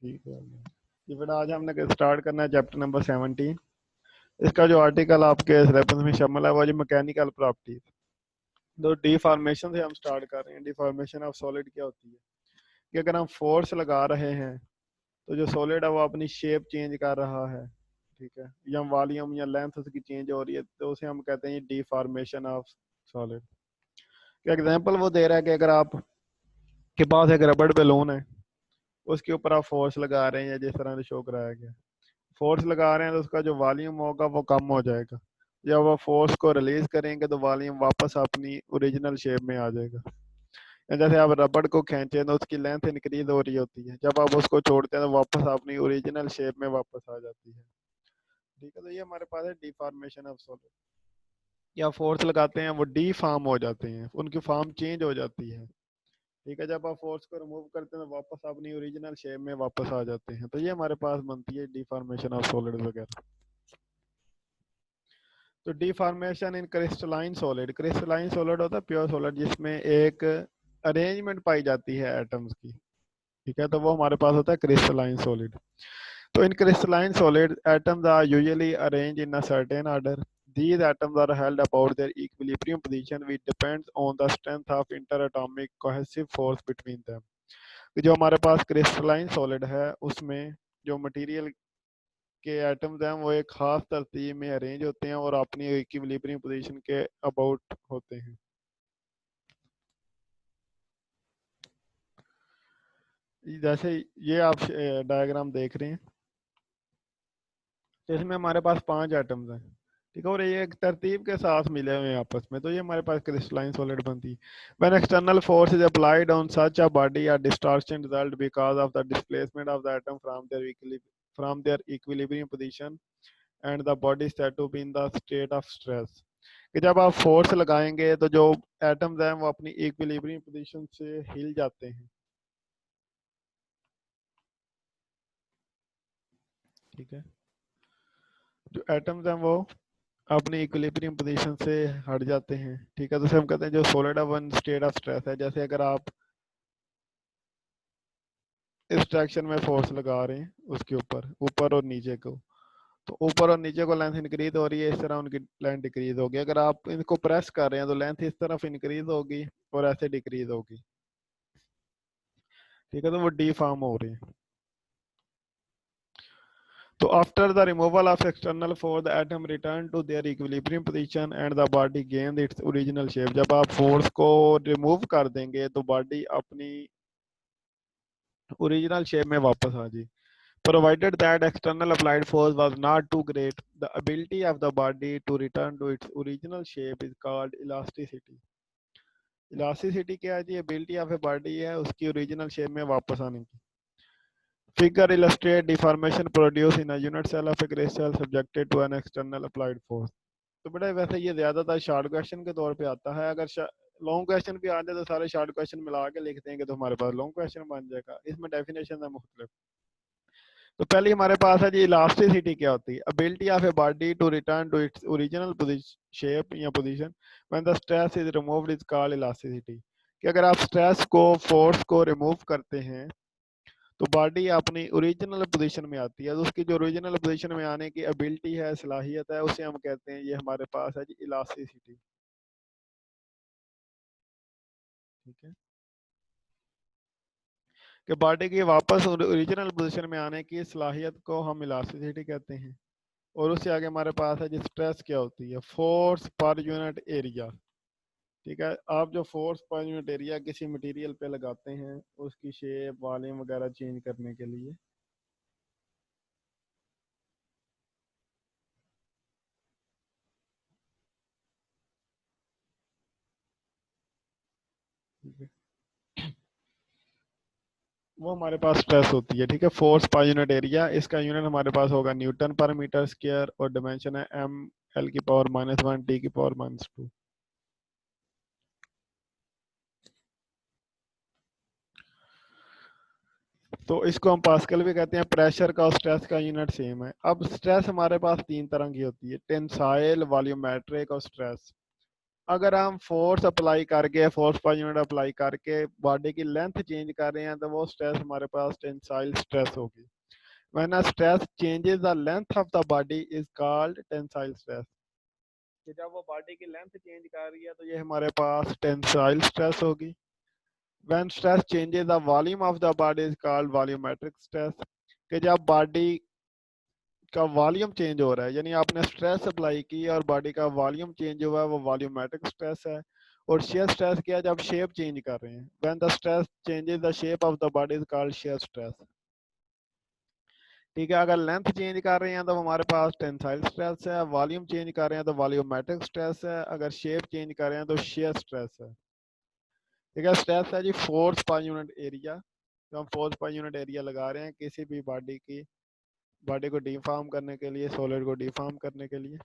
ठीक है जी बेटा, आज हमने स्टार्ट करना है चैप्टर नंबर 17। इसका जो आर्टिकल आपके सिलेबस में शामिल है वो जो मैकेनिकल प्रॉपर्टीज। तो डिफॉर्मेशन से हम स्टार्ट कर रहे हैं। डिफॉर्मेशन ऑफ सॉलिड क्या होती है कि अगर हम फोर्स लगा रहे हैं तो जो सॉलिड है वो अपनी शेप चेंज कर रहा है, ठीक है, या वॉल्यूम या लेंथ उसकी चेंज हो रही है, तो उसे हम कहते हैं डिफॉर्मेशन ऑफ सॉलिड। एग्जाम्पल वो दे रहा है कि अगर आप के पास एक रबड़ बैलून है, उसके ऊपर आप फोर्स लगा रहे हैं या जिस तरह से शो कराया गया, फोर्स लगा रहे हैं तो उसका जो वॉल्यूम होगा वो कम हो जाएगा। जब वो फोर्स को रिलीज करेंगे तो वॉल्यूम वापस अपनी ओरिजिनल शेप में आ जाएगा। जैसे आप रबड़ को खींचे तो उसकी लेंथ इंक्रीज हो रही होती है, जब आप उसको छोड़ते हैं तो वापस अपनी ओरिजिनल शेप में वापस आ जाती है। ठीक है, तो ये हमारे पास है डिफॉर्मेशन ऑफ सॉलिड। या फोर्स लगाते हैं वो डिफॉर्म हो जाते हैं, उनकी फॉर्म चेंज हो जाती है। ठीक है, जब आप फोर्स को रिमूव करते हैं तो वापस अपनी ओरिजिनल शेप में वापस आ जाते हैं। तो ये हमारे पास बनती है डिफॉर्मेशन ऑफ सॉलिड वगैरह। तो डिफॉर्मेशन इन क्रिस्टलाइन सॉलिड, क्रिस्टलाइन सॉलिड होता है प्योर सॉलिड जिसमें एक अरेंजमेंट पाई जाती है एटम्स की। ठीक है, तो वो हमारे पास होता है क्रिस्टलाइन सॉलिड। तो इन crystalline solid atoms are usually arranged in a certain order. These atoms are held about their equilibrium position which depends on the strength of interatomic cohesive force between them. जो हमारे पास crystalline solid है उसमें जो material के atoms हैं वो एक खास तरतीब में अरेंज होते हैं और अपनी इक्विलिब्रियम पोजीशन के अबाउट होते हैं। जैसे ये आप डायग्राम देख रहे हैं, तो इसमें हमारे पास 5 एटम्स हैं, ठीक है, और ये एक तरतीब के साथ मिले हुए हैं आपस में, तो ये हमारे पास क्रिस्टलाइन सॉलिड बनती है। When external force is applied on such a body a distortion result because of the displacement of the atom from their equilibrium position and the body is said to be in the state of stress। कि जब आप force लगाएंगे तो जो atoms हैं वो अपनी equilibrium position से हिल जाते हैं। ठीक है, जो एटम्स हैं वो अपनी इक्विलिब्रियम पोजीशन से हट जाते हैं। ठीक है, तो हम कहते हैं जो सॉलिड है वन स्टेट ऑफ स्ट्रेस है। जैसे अगर आप इस डायरेक्शन में फोर्स लगा रहे हैं उसके ऊपर, ऊपर और नीचे को, तो ऊपर और नीचे को लेंथ इंक्रीज हो रही है, इस तरह उनकी लेंथ डिक्रीज होगी। अगर आप इनको प्रेस कर रहे हैं तो लेंथ इस तरफ इंक्रीज होगी और ऐसे डिक्रीज होगी। ठीक है, तो वो डीफॉर्म हो रही है। तो after the removal of external force the atom return to their equilibrium position and the body gain its original shape. जब आप फोर्स को रिमूव कर देंगे तो बॉडी अपनी ओरिजिनल शेप में वापस आ जाए। Provided that external applied force was not too great, the ability of the body to return to its original shape is called elasticity। Elasticity क्या है जी? एबिलिटी ऑफ ए बॉडी है उसकी original shape में वापस आने की। Figure illustrate deformation produce in a unit cell of a crystal subjected to an external applied force. तो बेटा वैसे ये ज्यादातर शॉर्ट क्वेश्चन के तौर पे आता है। अगर लॉन्ग क्वेश्चन भी आ जाए तो सारे शॉर्ट क्वेश्चन मिला के लिख देंगे तो हमारे पास लॉन्ग क्वेश्चन बन जाएगा। इसमें डेफिनेशन है मुख्तलिफ। तो पहले हमारे पास है जी इलास्टिसिटी क्या होती है? Ability of a body to return to its original shape या position when the stress is removed is called elasticity. कि अगर आप स्ट्रेस को फोर्स को रिमूव करते हैं तो बॉडी अपनी ओरिजिनल पोजीशन में आती है। तो उसकी जो ओरिजिनल पोजीशन में आने की एबिलिटी है, सलाहियत है, उसे हम कहते हैं, ये हमारे पास है जी इलास्टिसिटी। ठीक है, कि बॉडी की वापस ओरिजिनल पोजीशन में आने की सलाहियत को हम इलास्टिसिटी कहते हैं। और उससे आगे हमारे पास है जी स्ट्रेस क्या होती है? Force per unit area. ठीक है, आप जो फोर्स पर यूनिट एरिया किसी मटेरियल पे लगाते हैं उसकी शेप वॉल्यूम वगैरह चेंज करने के लिए। ठीक है, वो हमारे पास स्ट्रेस होती है। ठीक है, फोर्स पर यूनिट एरिया, इसका यूनिट हमारे पास होगा न्यूटन पर मीटर स्क्वायर और डिमेंशन है एम एल की पावर -1 टी की पावर -2। तो इसको हम पास्कल भी कहते हैं। प्रेशर का और स्ट्रेस का यूनिट सेम है। अब स्ट्रेस हमारे पास 3 तरह की होती है, टेंसाइल, वॉल्यूमेट्रिक और स्ट्रेस। अगर हम फोर्स अप्लाई करके, फोर्स पर यूनिट अप्लाई करके बॉडी की लेंथ चेंज कर रहे हैं तो वो स्ट्रेस हमारे पास टेंसाइल स्ट्रेस होगी। When a stress changes the length of the body is called tensile stress. कि जब वो बॉडी की लेंथ चेंज कर रही है तो ये हमारे पास टेंसाइल स्ट्रेस होगी। When stress changes the volume of the body is called volumetric stress. कि जब बॉडी का वॉल्यूम चेंज हो रहा है, यानी आपने स्ट्रेस अप्लाई की और बॉडी का वॉल्यूम चेंज हुआ है, वो वॉल्यूमेट्रिक स्ट्रेस है। और शेयर स्ट्रेस क्या है, जब शेप चेंज कर रहे हैं, when the stress changes the shape of the body is called shear stress. ठीक है, अगर लेंथ चेंज कर रहे हैं तो हमारे पास टेंसाइल स्ट्रेस है, वॉल्यूम चेंज कर रहे हैं तो वॉल्यूमेट्रिक स्ट्रेस है, अगर शेप चेंज कर रहे हैं तो शेयर स्ट्रेस है। ठीक है, स्ट्रेस है जी फोर्स पर यूनिट एरिया। तो हम फोर्स पर यूनिट एरिया लगा रहे हैं किसी भी बॉडी को डिफॉर्म करने के लिए, सॉलिड को डिफॉर्म करने के लिए।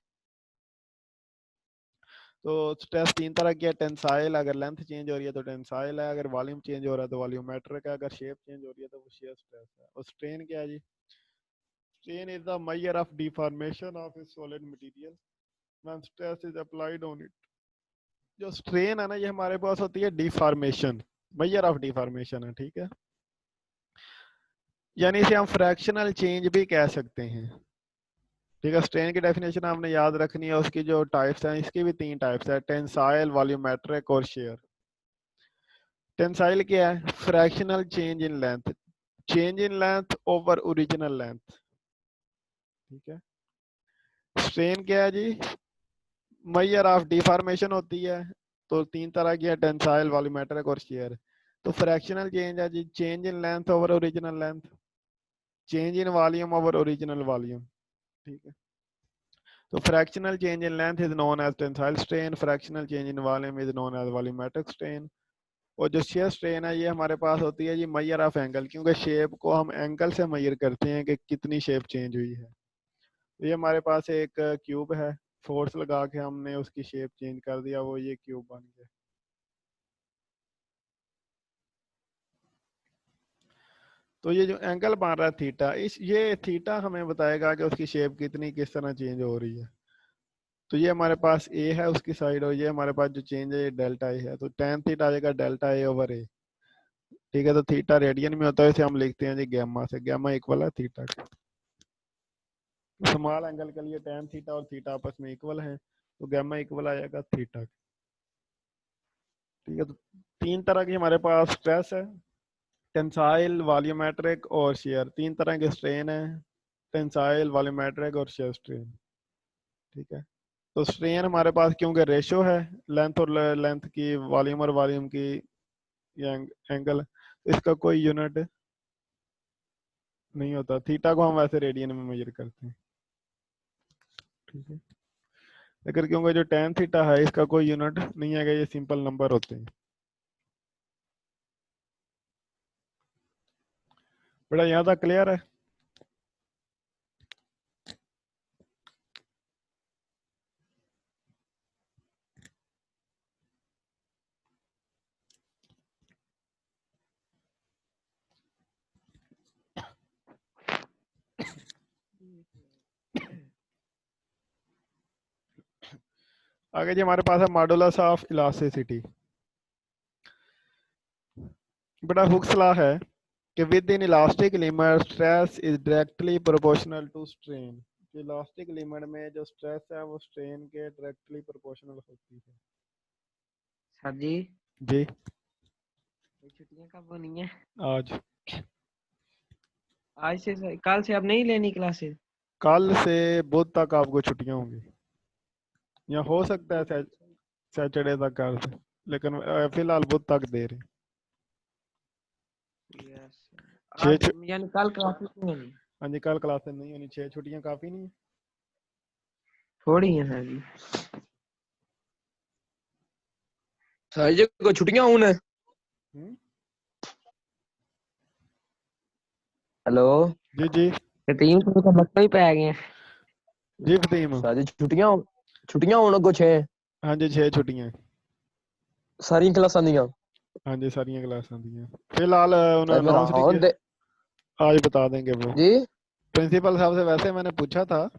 तो स्ट्रेस तीन तरह की है, टेंसाइल, अगर लेंथ चेंज हो रही है तो टेंसाइल है, अगर वॉल्यूम चेंज हो रहा है तो वॉल्यूमेट्रिक है, अगर शेप चेंज हो रही है तो वो शेयर स्ट्रेस है। और स्ट्रेन क्या है जी? Strain is the measure of deformation of a solid material when stress is applied on it. जो स्ट्रेन है ना, ये हमारे पास होती है डिफॉर्मेशन, मेजर ऑफ डिफॉर्मेशन है। ठीक है, यानी इसे हम फ्रैक्शनल चेंज भी कह सकते हैं। ठीक है, स्ट्रेन की डेफिनेशन आपने याद रखनी है, उसकी जो टाइप्स हैं, इसकी भी तीन टाइप्स है, टेंसाइल, वॉल्यूमेट्रिक और शेयर। टेंसाइल क्या है? Fractional change in length, change in length over original length. ठीक है, स्ट्रेन क्या है जी? मेजर ऑफ डिफॉर्मेशन होती है। तो तीन तरह की है, टेंसाइल, वॉल्यूमेट्रिक और शेयर। तो फ्रैक्शनल चेंज है जी, change in length over original length, change in volume over original volume. ठीक है, तो fractional change in length is known as tensile strain, fractional change in volume is known as volumetric strain. और जो shear strain है, ये हमारे पास होती है जी मेजर ऑफ एंगल, क्योंकि शेप को हम एंगल से मेजर करते हैं कि कितनी शेप चेंज हुई है। तो ये हमारे पास एक क्यूब है, फोर्स लगा के हमने उसकी शेप चेंज कर दिया, वो ये क्यूब बन गया। तो ये जो एंगल बन रहा है थीटा, ये थीटा हमें बताएगा कि उसकी शेप कितनी किस तरह चेंज हो रही है। तो ये हमारे पास ए है उसकी साइड, और ये हमारे पास जो चेंज है ये डेल्टा ए है। तो टेन थीटा आ जाएगा डेल्टा ए ओवर ए। ठीक है, तो थीटा रेडियन में होता है, इसे हम लिखते हैं जी गैमा से, गैमा इक्वल है थीटा के। स्मॉल एंगल के लिए टेन थीटा और थीटा आपस में इक्वल है, तो गैमा इक्वल आ जाएगा थीटा। ठीक है, तो तीन तरह की हमारे पास स्ट्रेस है, टेंसाइल, वॉल्यूमेट्रिक और शेयर। तीन तरह के स्ट्रेन है, टेंसाइल, वॉल्यूमेट्रिक और शेयर स्ट्रेन। ठीक है, तो स्ट्रेन हमारे पास क्योंकि रेशो है लेंथ और लेंथ की, वॉल्यूम और वॉल्यूम की, ये एंगल, इसका कोई यूनिट नहीं होता। थीटा को हम वैसे रेडियन में मेजर करते हैं। ठीक है, लेकिन क्योंकि जो टेन थीटा है इसका कोई यूनिट नहीं है, ये सिंपल नंबर होते हैं। बड़ा यहाँ तक क्लियर है? आगे जी हमारे पास है मॉडुलस ऑफ इलास्टिसिटी। बड़ा हुक्स लॉ है कि within elastic limit stress is directly proportional to strain. Elastic limit में जो स्ट्रेस है वो स्ट्रेन के डायरेक्टली प्रोपोर्शनल होती है। सर जी जी, छुट्टियां कब होनी है? आज आज से कल से अब नहीं लेनी क्लासेस? कल से बुध तक आपको छुट्टियां होंगी, या हो सकता है सैटरडे तक कर से, लेकिन फिलहाल बुध तक दे रहे हैं। यस, छः आज यानी कल क्लासेस नहीं होनी? हाँ जी, कल क्लासेस नहीं होनी, 6 छुट्टियां काफी नहीं है? थोड़ी है सर जी। सर जी को छुट्टियां होने। हम्म? हेलो जी जी टीम को तो बच्चे ही पै गए। जी फतीम। सर जी छुट्टियां होने को 6 हाँ जी, 6 छुट्टियां हैं। सारी क्लासां दियां। हाँ जी, सारियां क्लासां दी हैं फिलहाल, उन्होंने सर मेरा अनाउंस नहीं किया, आज बता देंगे वो। जी प्रिंसिपल साहब से वैसे मैंने पूछा था,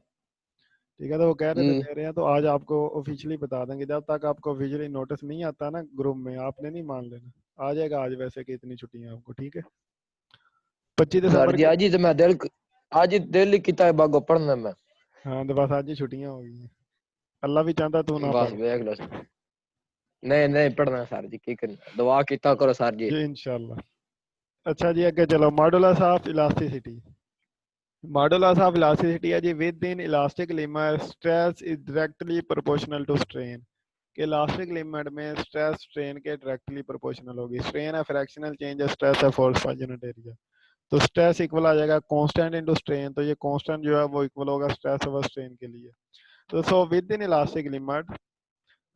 ठीक है, तो वो कह रहे थे जी ले रहे हैं, तो आज आपको ऑफिशियली बता देंगे। जब तक आपको ऑफिशियली नोटिस नहीं आता ना ग्रुप में, आपने नहीं मान लेना। आ जाएगा आज वैसे कि इतनी छुट्टियां आपको, ठीक है। 25 सर दिसंबर जी, के, आज ही तो मैं आज ही दिल किता है बागो पढ़ने में। हाँ तो बस आज ही छुट्टियां हो गई हैं। अल्लाह भी चाहता तू ना बस पढ़। देख लो सर। नहीं नहीं पढ़ना सर जी, की करना, दुआ किता करो सर जी। जी इंशाल्लाह। अच्छा जी, आगे चलो। Modulus of elasticity. Modulus of elasticity है जी, within elastic limit stress is directly proportional to strain। कि इलास्टिक लिमिट में स्ट्रेस स्ट्रेन के डायरेक्टली प्रोपोर्शनल होगी। स्ट्रेन है फ्रैक्शनल चेंज है, स्ट्रेस है फोर्स पर यूनिट एरिया। तो स्ट्रेस इक्वल आ जाएगा कांस्टेंट इनटू स्ट्रेन, तो ये कांस्टेंट जो है वो इक्वल होगा स्ट्रेस ओवर स्ट्रेन के लिए। तो so within elastic limit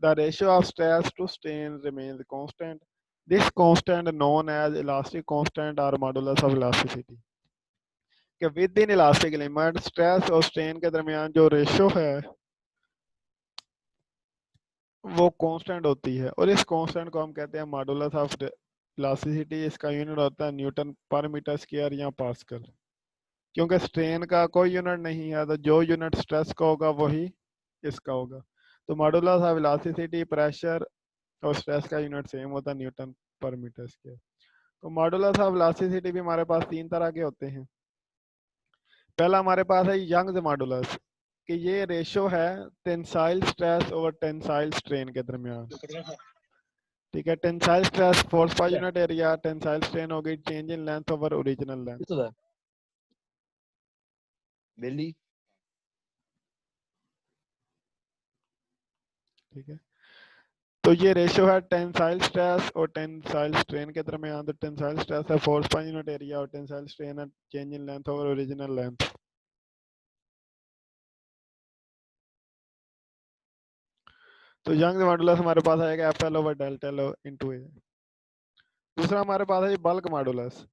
the ratio of stress to strain remains constant. This constant known as elastic constant और मॉडुलस ऑफ इलास्टिसिटी। कि within elastic limit stress और strain के दरमियान जो ratio है वो कांस्टेंट होती है, और इस कांस्टेंट को हम कहते हैं मॉडुलस ऑफ इलास्टिसिटी। इसका यूनिट होता है न्यूटन पर मीटर स्क्वायर या पास्कल। क्योंकि स्ट्रेन का कोई यूनिट नहीं है, तो जो यूनिट स्ट्रेस का होगा वही इसका होगा। तो मॉडुलस ऑफ इलास्टिसिटी प्रेशर और स्ट्रेस का यूनिट सेम होता है, न्यूटन पर मीटर स्क्वायर। तो मॉडुलस ऑफ इलास्टिसिटी भी हमारे पास तीन तरह के होते हैं। पहला हमारे पास है यंग्स मॉडुलस, कि ये रेशो है टेंसाइल स्ट्रेस और टेंसाइल स्ट्रेन के दरमियान। ठीक है, tensile stress force per unit area, tensile strain हो गई change in length over original length. कितो है बेली। ठीक है, तो ये रेशो है टेंसाइल स्ट्रेस और टेंसाइल स्ट्रेन के दरमियान। तो टेंसाइल स्ट्रेस है फोर्स पर यूनिट एरिया और टेंसाइल स्ट्रेन है change in length over original length. तो यंग मॉडुलस हमारे पास आएगा F L over delta L into A. दूसरा हमारे पास है बल्क मॉडुलस।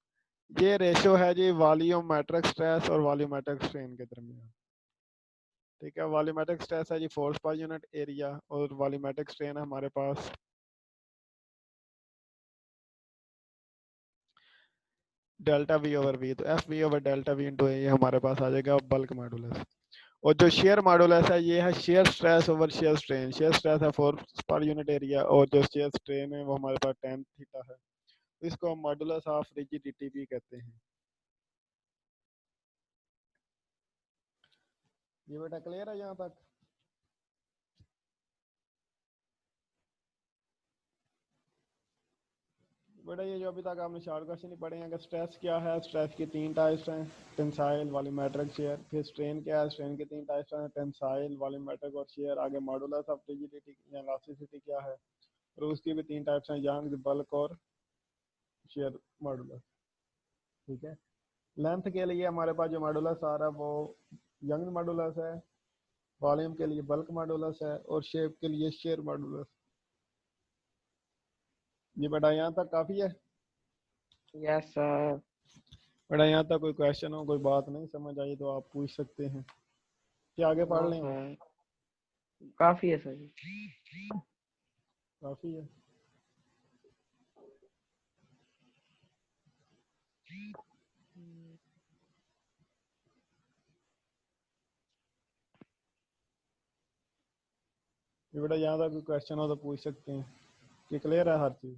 ये रेशो है जी वॉल्यूमेट्रिक स्ट्रेस और वॉल्यूमेट्रिक स्ट्रेन के दरमियान। ठीक है, वॉल्यूमेट्रिक स्ट्रेस है जी फोर्स पर यूनिट एरिया, और वॉल्यूमेट्रिक स्ट्रेन है हमारे पास डेल्टा वी ओवर वी। तो F V over delta V into A, ये हमारे पास आ जाएगा बल्क मॉडुलस। और जो शेयर मॉडुलस है ये है shear stress over shear strain. Shear stress है फोर्स पर यूनिट एरिया, और जो शेयर स्ट्रेन है वो हमारे पास टेन थीटा है। तो इसको हम मॉडुलस ऑफ रिजिडिटी भी कहते हैं। ये बेटा क्लियर है यहाँ तक? बेटा ये जो अभी तक आपने शॉर्ट क्वेश्चन ही पढ़े हैं कि स्ट्रेस क्या है, स्ट्रेस की तीन टाइप्स हैं, टेंसाइल वॉल्यूमेट्रिक शेयर। फिर स्ट्रेन क्या है, स्ट्रेन की तीन टाइप्स हैं, टेंसाइल वॉल्यूमेट्रिक और शेयर। आगे मॉडुलस ऑफ रिजिडिटी या इलास्टिसिटी क्या है, और उसकी भी तीन टाइप्स हैं, यंग बल्क और शेयर मॉडुलस। ठीक है, लेंथ के लिए हमारे पास जो मॉडुलस आ रहा है वो यंग मॉडुलस है, वॉल्यूम के लिए बल्क मॉडुलस है, और शेप के लिए शेयर मॉडुलस। ये बेटा यहाँ तक काफ़ी है? Yes sir. बेटा यहाँ तक कोई क्वेश्चन हो, कोई बात नहीं समझ आई तो आप पूछ सकते हैं, कि आगे पढ़ नो लें? सर, काफी है सर। काफ़ी है। ये बेटा यहाँ तक कोई क्वेश्चन हो तो पूछ सकते हैं, कि क्लियर है हर चीज़?